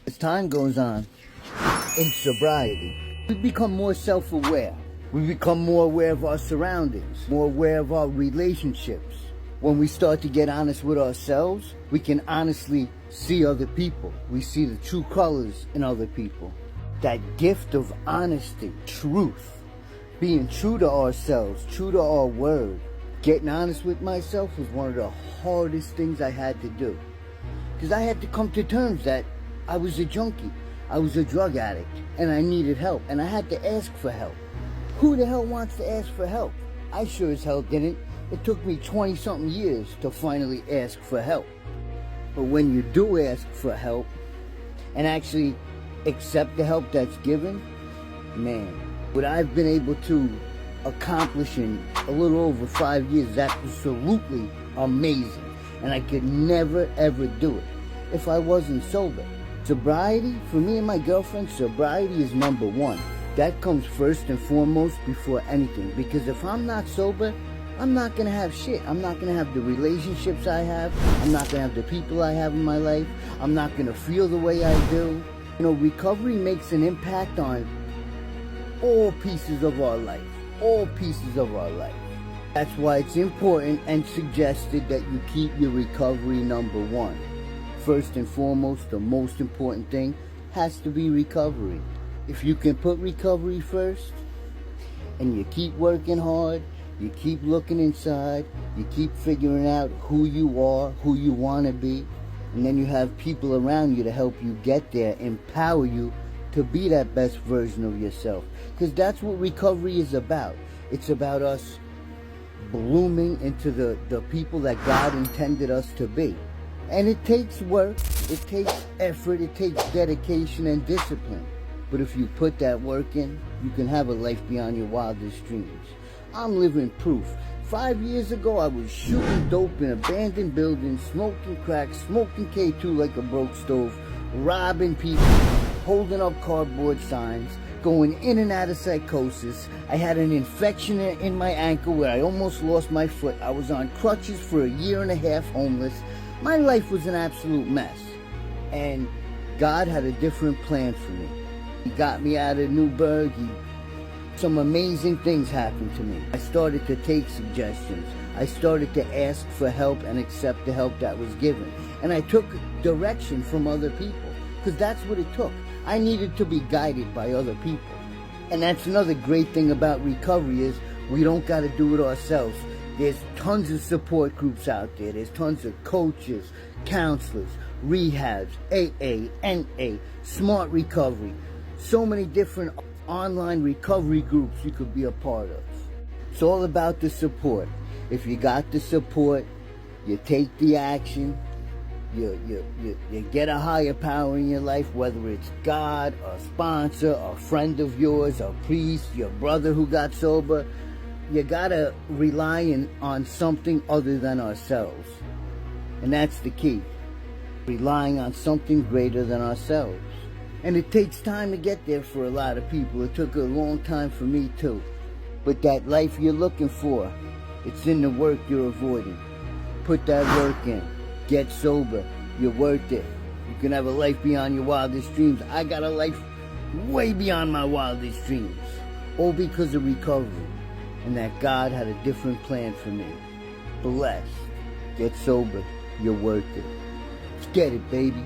As time goes on, in sobriety, we become more self-aware. We become more aware of our surroundings, more aware of our relationships. When we start to get honest with ourselves, we can honestly see other people. We see the true colors in other people. That gift of honesty, truth, being true to ourselves, true to our word. Getting honest with myself was one of the hardest things I had to do. Because I had to come to terms that I was a junkie, I was a drug addict, and I needed help, and I had to ask for help. Who the hell wants to ask for help? I sure as hell didn't. It took me 20-something years to finally ask for help. But when you do ask for help, and actually accept the help that's given, man, what I've been able to accomplish in a little over 5 years is absolutely amazing. And I could never ever do it if I wasn't sober. Sobriety, for me and my girlfriend, sobriety is number one. That comes first and foremost before anything. Because if I'm not sober, I'm not going to have shit. I'm not going to have the relationships I have. I'm not going to have the people I have in my life. I'm not going to feel the way I do. You know, recovery makes an impact on all pieces of our life. All pieces of our life. That's why it's important and suggested that you keep your recovery number one. First and foremost, the most important thing has to be recovery. If you can put recovery first, and you keep working hard, you keep looking inside, you keep figuring out who you are, who you want to be, and then you have people around you to help you get there, empower you to be that best version of yourself. Because that's what recovery is about. It's about us blooming into the people that God intended us to be. And it takes work, it takes effort, it takes dedication and discipline. But if you put that work in, you can have a life beyond your wildest dreams. I'm living proof. 5 years ago, I was shooting dope in abandoned buildings, smoking crack, smoking K2 like a broke stove, robbing people, holding up cardboard signs, going in and out of psychosis. I had an infection in my ankle where I almost lost my foot. I was on crutches for a year and a half, homeless. My life was an absolute mess. And God had a different plan for me. He got me out of Newburgh. Some amazing things happened to me. I started to take suggestions. I started to ask for help and accept the help that was given. And I took direction from other people, because that's what it took. I needed to be guided by other people. And that's another great thing about recovery is we don't got to do it ourselves. There's tons of support groups out there. There's tons of coaches, counselors, rehabs, AA, NA, Smart Recovery. So many different online recovery groups you could be a part of. It's all about the support. If you got the support, you take the action, you get a higher power in your life, whether it's God, a sponsor, a friend of yours, a priest, your brother who got sober. You gotta rely on something other than ourselves. And that's the key. Relying on something greater than ourselves. And it takes time to get there for a lot of people. It took a long time for me too. But that life you're looking for, it's in the work you're avoiding. Put that work in. Get sober. You're worth it. You can have a life beyond your wildest dreams. I got a life way beyond my wildest dreams. All because of recovery. And that God had a different plan for me. Blessed. Get sober. You're worth it. Let's get it, baby.